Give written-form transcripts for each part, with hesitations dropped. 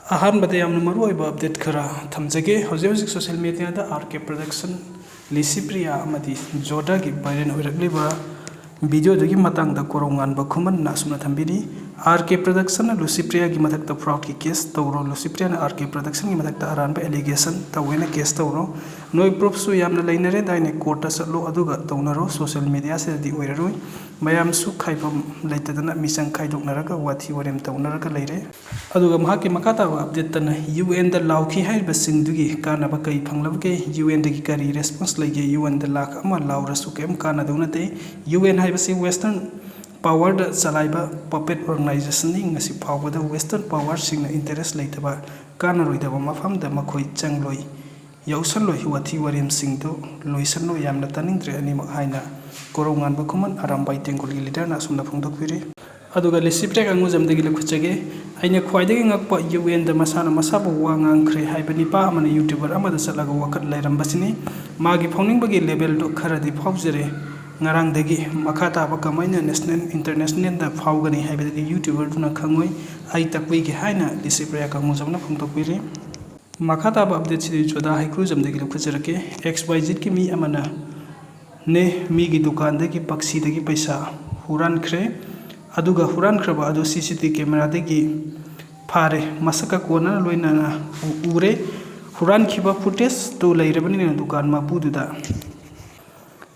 Ahmad update खरा थमजगे हजिक social media RK production Licypriya अमदी जोधा की वायरल होरक्लिबा वीडियो दगी मतंग द कोरोंगानबा खुमन नासुना थंबिनी आरके प्रोडक्शन लिसिप्रिया की मथक द फ्रॉड की केस तौरो लिसिप्रिया आरके प्रोडक्शन की मथक द अरानबा एलिगेशन तवेना केस तौरो नोय प्रूफ सु यामना लेनरे दाइने कोर्ट चलो अदुगा तौनरो सोशल मीडिया से दि ओइररोय मयाम सु खाइफम लेतदना मिसंग खाइदोकनरगा वाथी वरेम तौनरगा लेरे अदुगा महाके मखाता अपडेट तन यूएन द लाउखी हाइबा सिंगदुगी कानाबा कै फंगलबके यूएन दगी करी रेस्पॉन्स लैगे यूएन द लाख अमा लाउरसु केम कानादौनते यूएन हाइबसे वेस्टर्न पावर द चलाइबा पपेट ऑर्गेनाइजेशन ngasi फावबदा वेस्टर्न पावर सिंगना इंटरेस्ट लेतबा कानारोइदबा मफम द मखोइ चंगलोइ यौसनलोइ वाथी वरेम सिंगदो लोइसनो यामना तनिंद्रे अनिमक हाइना कोरोंगानबा खुमन आरामबाई तेंगुलगी लीडर ना सुमना फोंदोकपिरे अदुगा लिसिप्रेक अंगुजमदगी लखुचगे आइने ख्वाइदगी ngakpa यूएन द मसाना मसाबो वा ngankhre हाइबनि पा अमन यूट्यूबर अमद चलागा वखत लैरमबसिनी मागी फौनिंगबगी लेवल दो खरदि फावजरे ngarangdagi makhata ba kamaina national international da फावगनि हाइबदगी यूट्यूबर दुना खंगoi ai takwi gi haina लिसिप्रेक अंगुजमना फोंदोकपिरे मखाता अपडेट से जोधा हाइक्रू जमदगी लखुचरके XYZ की मी अमना ने मी की दुकान दगी पक्षी दगी पैसा हुरानख्रे अदुगा हुरानख्रबा अदु CCTV कैमरा दगी फारे मसका कोना लोइना उरे हुरानखिबा फुटेज तो लैरबनि दुकान मापुदुदा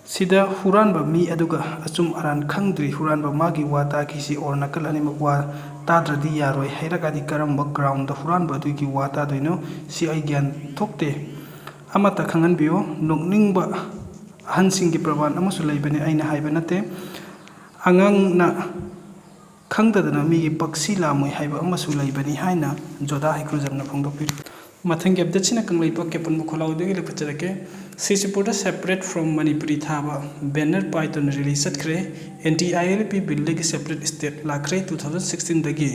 सिदा हुरानबा मी अदुगा अचुम अरान खंगद्रि हुरानबा मागी वाता किसी और नकल अनिमक वा ताद्रदि यारोय हैरगादि करम ग्राउंड हुरानबा दुगी वाता दोइनो सि आई ज्ञान थोकते अमता खंगनबियो नोकनिंगबा अहनसिंग की प्रवान अमसु लैबने आइना हाइबा नते अंगांगना खंगदना मीगी पक्षी लामोय हाइबा अमसु लैबनि हाइना जोधा हाइक्रुजमना फोंदोकपिर मथंग अपडेटसिना कंगलैपा केपन बुखलाउदगी लखुचरके सिसिपुर सेपरेट फ्रॉम मनipuri थाबा बैनर पाइथन रिलीज चतखरे NTILP बिल सेपरेट स्टेट लाखरे 2016 दगी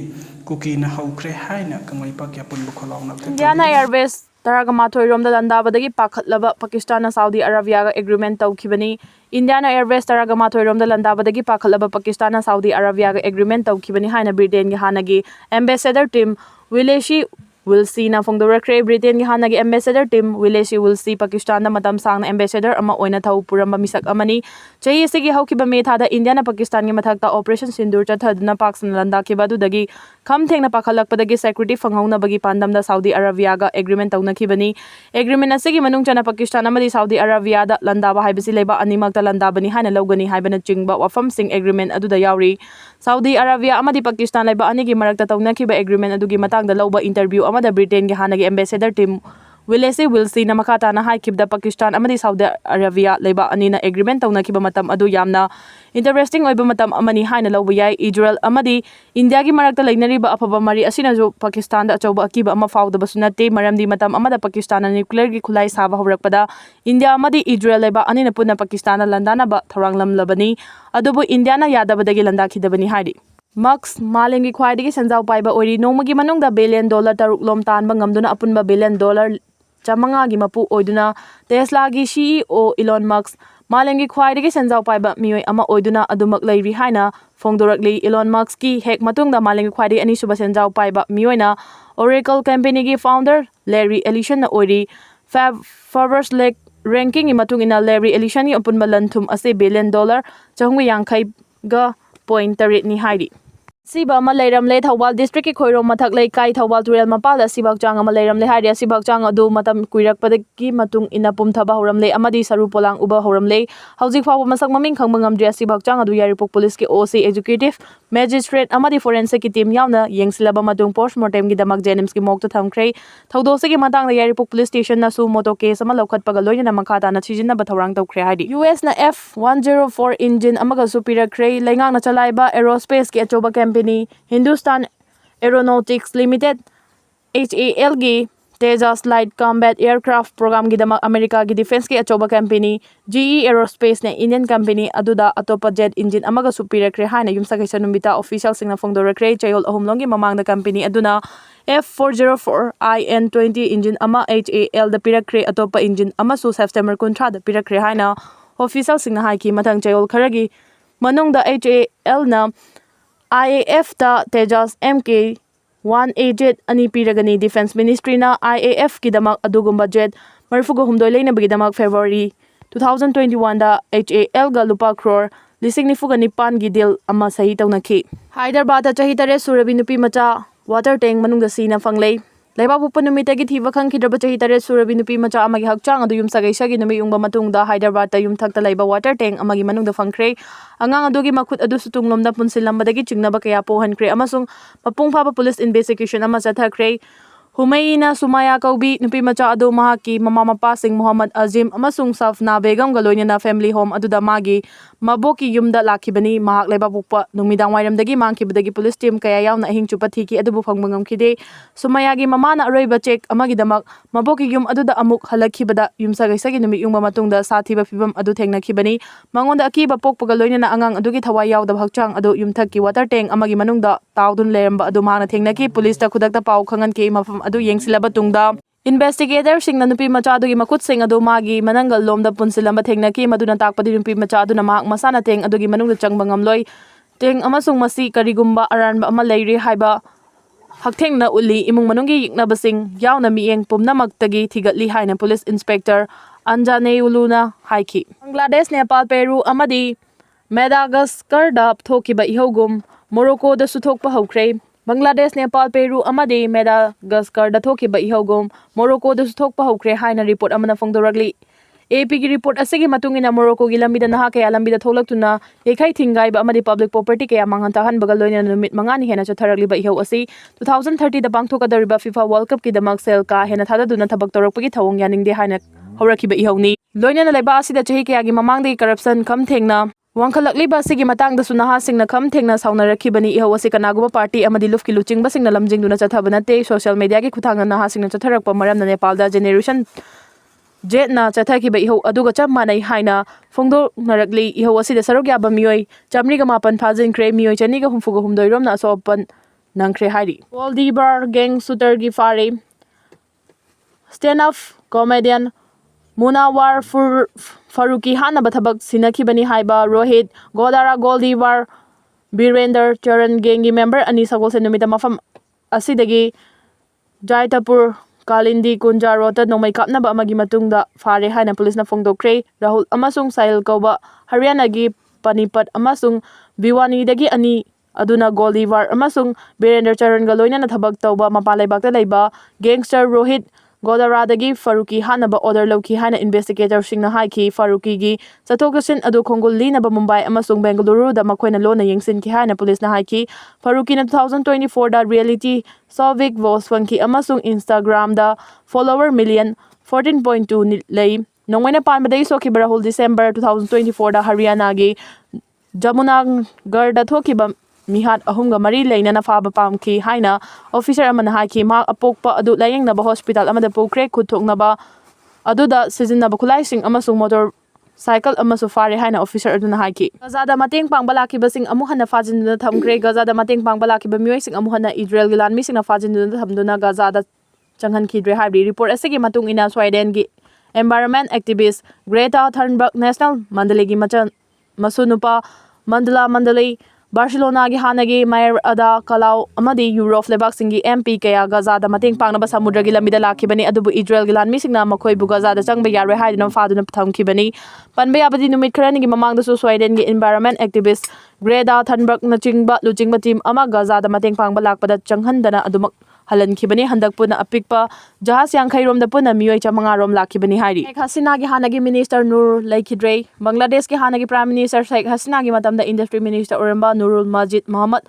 कुकी ना हौखरे हाइना कंगलैपा केपन बुखलाउना इंडियाना एयरवेज तरागमाथोई रोमदा लंदाबदगी पाखतलबा पाकिस्तान सऊदी अरबिया एग्रीमेंट तौखिबनी इंडियाना एयरवेज तरागमाथोई रोमदा लंदाबदगी पाखतलबा पाकिस्तान सऊदी अरबिया एग्रीमेंट तौखिबनी हाइना ब्रिटेन गी हानगी एम्बेसडर टीम विलेशी विल्सी ना फोंदोरक्रे ब्रिटेन की हानगी एम्बेसडर टीम विलेसी विल्सी पाकिस्तान मतम सांग एम्बेसडर अमा ओइना थौ पुरम मिसक अमनी चही से हौखिबा मे थादा इंडिया ना पाकिस्तान की मथकता ऑपरेशन सिंदूर चथदना पाकसन लंदाखिबा दुदगी खम थेंगना पाखलकपदगी सिक्योरिटी फंगौनबगी पांदमदा सऊदी अरबिया गा एग्रीमेंट तौनखिबनी एग्रीमेंट असगी मनुंग चना पाकिस्तान अमदी सऊदी अरबिया दा लंदाबा हाइबसी लेबा अनिमकता लंदाबनी हाना लौगनी हाइबना चिंगबा वफम सिंग एग्रीमेंट अदुदा यावरी सऊदी अरबिया अमदी पाकिस्तान लेबा अनिगी मरकता तौनखिबा एग्रीमेंट अदुगी मतंगदा लौबा इंटरव्यू अमदा ब्रिटेन की हानगी एम्बेसडर टीम विलेसी विल्सी ना मखाताना हाइखिबदा पाकिस्तान अमदी सऊदी अरबिया लेबा अनिना एग्रीमेंट तौनखिबा मतम अदु यामना इंटरेस्टिंग ओइबा मतम अमनी हाइना लौबा याय इजराइल अमदी इंडिया की मरकता लैनरिबा अफबा मरी असिना जो पाकिस्तान दा अचौबा अकीबा अमा फाउदबसु नते मरमदी मतम अमदा पाकिस्तान न्यूक्लियर की खुलाई साबा हौरकपदा इंडिया अमदी इजराइल लेबा अनिना पुना पाकिस्तान लंदानाबा थौरांगलमलबनी अदुबु इंडियाना यादबदगी लंदाखिदबनी हाइदि मक्स मालेंगी ख्वाइदगी संजाव पाइबा ओरी नोमगी मनुंगदा बिलियन डॉलर तरुक लोम तानबा ngамदुना अपुनबा बिलियन डॉलर चामंगा की मपु ओइदुना टेस्ला की CEO इलॉन मस्क मालेंगी ख्वाइदगी संजाव पाइबा मियोय अमा ओइदुना अदुमक लैरि हाइना फोंदोरकली इलॉन मस्क की हेक मतुंगदा मालेंगी ख्वाइदगी अनिसुबा संजाव पाइबा मियोयना ओरेकल कंपनी की फाउंडर लैरी एलिशन ओरी फॉरवर्स लेक रैंकिंग की मतुंगिना लैरी एलिशन की अपुनबा लंथुम असे बिलियन डॉलर चहुंग यांखै गा पॉइंट तरेट नि हाइदि सिबा अमा लैरमले थौबाल डिस्ट्रिक्ट की खोइरोम मथक लैकाई थौबाल तुरेल मपाल सिबक चांग अमा लैरमले हाइदि सिबक चांग अदु मतम कुइरकपदगी मतुंग इना पुमथबा हौरमले अमदी सरु पोलांग उबा हौरमले हौजिक फाव मसक ममिंग खंग ngamdria सिबक चांग अदु यारिपोक पुलिस के OC एग्जीक्यूटिव मैजिस्ट्रेट अमदी फोरेंसिक की टीम यावना यंगसिलबा मतुंग पोस्टमार्टम की दमक जेनिम्स की मोक्ता थमख्रे थौदोसे की मतंग यारिपोक पुलिस स्टेशन नसु मोटो केस अमा लौखतपगा लोइना मखाता न छिजिना बथौरांग तौख्रे हाइदि US ना F104 इंजिन अमगा सुपिरख्रे लैंगांग न चलाइबा एरोस्पेस की अचोबा company Hindustan Aeronautics Limited HAL की Tejas light combat aircraft programme की दमक अमेरिका की डिफेंस की अचोबा कंपनी GE एरोस्पेस ने इंडियन कंपनी अदुदा अतोपा जेट इंजिन अमगा सुपिरख्रे हाइना युमसकैसा नुमिता ऑफिशियल सिंगना फोंदोरख्रे चयोल अहुमलोंगी ममांगदा कंपनी अदुना F404 IN20 इंजिन अमा HAL दा पिरख्रे अतोपा इंजिन अमसु सेप्टेम्बर 13 दा पिरख्रे हाइना ऑफिशियल सिंगना हाइकी मथंग चयोल खरगी मनुंगदा HAL ना IAF दा तेजस MK 1A jet ani piragani Defense Ministry na IAF kidamak adugumba jet 34 leinabagidamak February 2021 da HAL ga lupa crore 19,900 gi deal ama sahi taunaki. Hyderabad da chahi tare surabi nupi macha water tank manungda sina fanglei. Leibab upanumita gi thiba khangkidraba chahi tare surabi nupi macha amagi hakchang adu yum sagaisa gi numi yungba matungda Hyderabad ta yum thakta leiba water tank amagi manungda fangkhre. Angang adugi makhut adu sutunglomda punsilambadagi chingnaba kaya pohankre amasung mapung phaba police investigation ama chathakre. Humayina Sumaya Kaubi nupi macha adu mahaki mama mapa sing Muhammad Azim amasung Safna Begum galoina family home aduda magi maboki yumda lakhibani mahak leba bukpa numidang wairamdagi mangkibadagi police team kaya yauna ahing chupa thiki adubu phangbangam khide Sumaya gi mama na aroiba check amagi damak maboki yum aduda amuk halakhibada yumsa gaisagi numi yungba matungda sathiba fibam adu thengnakhibani mangonda akiba pokpaga loina na angang adugi thawai yaudab hakchang adu yumthakki water tank amagi manungda taudun leramba adu mahna thengnaki police ta khudakta pau khangan ke mafam adu yengsilaba tungda investigator singna nupi macha adugi makut sing adu magi manangal lomda punsilamba thengnaki maduna takpadi nupi macha aduna mahak masana teng adugi manungda changbangam loi teng amasung masi karigumba aranba ama leiri haiba hakthengna uli imung manungi yiknabasing yauna mieng pumnamaktagi thigatli haina police inspector Anjane Uluna haiki. Bangladesh, Nepal, Peru amadi Madagascar da thokiba ihogum Morocco da suthokpa hokre. Bangladesh, Nepal, Peru amadi Madagascar da thokiba ihogum Morocco da suthokpa hokre haina report amana phongdoragli. AP gi report asigi matungina Morocco gi lambida naha kaya lambida tholaktuna yekhai thingai ba amadi public property kaya manganta han bagal loina numit mangani hena chatharagli ba ihau asi 2030 da bangthoka dariba FIFA World Cup ki damak sel ka hena thada duna thabak torakpagi thawong yaning de haina horakiba ihauni loina na laiba asida chahi kaya gi mamangdi corruption kham thengna wangkhalakli ba sigi matang da sunaha singna kham thengna sauna rakhibani ihau asi kanaguba party amadi lufki luching ba singna lamjing duna chathabana te social media gi khuthanga naha singna chatharakpa maram na Nepal da generation jet na chathaki ba ihau aduga chap manai haina phongdo narakli ihau asi da sarok yaba mioi chamri ga mapan phajin kre mioi chani ga humfu ga humdoi rom na sopan nangkre hari Waldibar gang shooter gi fare stand up comedian Munawar Faruqi hana bathabak sinakhi bani haiba Rohit Godara Goldivar Birender Charan gang gi member ani sagol se numita mafam asidagi Jaitapur Kalindi Kunja Rota nomai kapna ba amagi matungda fare haina police na phongdokre Rahul amasung Sahil kauba Haryana gi Panipat amasung Biwani dagi ani aduna Goldivar amasung Birender Charan galoina na thabak tauba mapalai bakta laiba gangster Rohit Godaradagi Faruqi hanaba order lauki haina investigator singna haiki Faruqi gi chathokasin adu khongul linaba Mumbai amasung Bengaluru da makoina lona yengsin ki haina police na haiki Faruqi na 2024 da reality Sovik Voswanki amasung Instagram da follower million 14.2 lei nongwaina panbadai soki barahul December 2024 da Haryana gi Jamunagar da thokiba mihat ahumga mari leina na faba pamki haina officer amana haiki ma apokpa adu layengna ba hospital amada pokre khuthokna ba aduda season na ba khulai sing amasung motor cycle amasu fare haina officer aduna haiki gazada mateng pangbala ki basing amu hana fajin na thamkre gazada mateng pangbala ki ba mioi sing amu hana Israel gilan mi sing na fajin na thamduna gazada changhan khidre habi report asigi matung ina Sweden gi environment activist Greta Thunberg national mandale gi masunupa mandalay Barcelona gi hanagi mayor ada kalau amadi Europe lebak singi MP kaya Gaza da mateng pangna ba samudra gi lamida lakhibani adubu Israel gi lan mi singna makhoi bu Gaza da changba yarwe haidina faduna thamkhibani panbe abadi numit kharani gi mamang da su Sweden gi environment activist Greta Thunberg na chingba luchingba team ama Gaza da mateng pangba lakpada changhandana adumak halan khibani handak puna apikpa jahas yang khairom da puna mioi chamanga rom lakhibani hairi Sheikh Hasina gi hanagi minister Nur Laikhidrei Bangladesh gi hanagi prime minister Sheikh Hasina gi matam da industry minister Oramba Nurul Majid Muhammad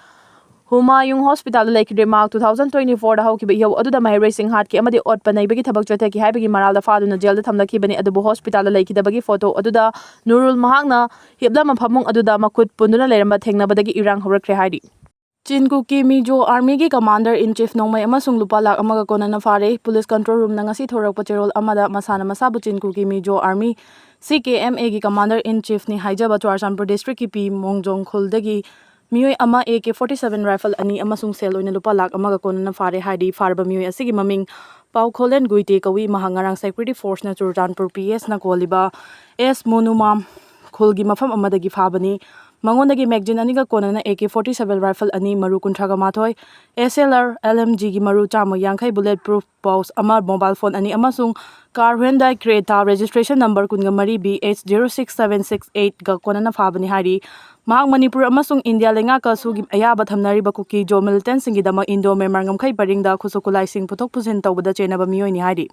Humayung hospital Laikhidrei mark 2024 da hauki ihau aduda mahirei sing hat ki amadi ot panai bagi thabak chothe ki haibagi maral da faduna jail da thamlakhibani adubu hospital laikhida bagi photo aduda Nurul mahakna hiblama phamung aduda makut punduna leramba thengnabadagi irang horakre hairi Chinkuki Mijo Army gi Commander in Chief Nongmai amasung lupa lak amaga konana fare Police Control Room na ngasi thorakpa cherol amada masana masabu Chinkuki Mijo Army CKMA gi Commander in Chief ni haijaba Churachandpur District ki P Mongjong Khuldagi mioi ama AK-47 rifle ani amasung sel oina lupa lak amaga konana fare haidi farba mioi asigi maming Pau Kholen Guite kawi mahangarang Security Force na Churachandpur PS na koliba S Monumam khulgi mafam amadagi fabani ꯃꯉꯣꯟꯗꯒꯤ magazine ꯑꯅꯤꯒ ꯀꯣꯟꯅꯅ AK-47 rifle ꯑꯅꯤ, ꯃꯔꯨ 32, SLR LMGꯒꯤ ꯃꯔꯨ 150, bullet proof pouch ꯑꯃ, mobile phone ꯑꯅꯤ ꯑꯃꯁꯨꯡ car Hyundai Creta registration number 23BH06768ꯒ ꯀꯣꯟꯅꯅ ꯐꯥꯕꯅꯤ ꯍꯥꯏꯔꯤ꯫ ꯃꯍꯥꯛ ꯃꯅꯤꯄꯨꯔ ꯑꯃꯁꯨꯡ ꯏꯟꯗꯤꯌꯥ ꯂꯩꯉꯥꯛꯀꯁꯨ ꯑꯌꯥꯕ ꯊꯝꯅꯔꯤꯕ ꯀꯨꯀꯤ ꯖꯣ ꯃꯤꯂꯤꯇꯦꯟꯠꯁꯤꯡꯒꯤꯗꯃꯛ ꯏꯟꯗꯣ ꯃꯦꯟꯃꯥꯔ ꯉꯝꯈꯩ ꯄꯔꯤꯡꯗ ꯈꯨꯠꯁꯨ ꯈꯨꯠꯂꯥꯏꯁꯤꯡ ꯄꯨꯊꯣꯛ ꯄꯨꯁꯤꯟ ꯇꯧꯕꯗ ꯆꯦꯟꯅꯕ ꯃꯤꯑꯣꯏꯅꯤ ꯍꯥꯏꯔꯤ꯫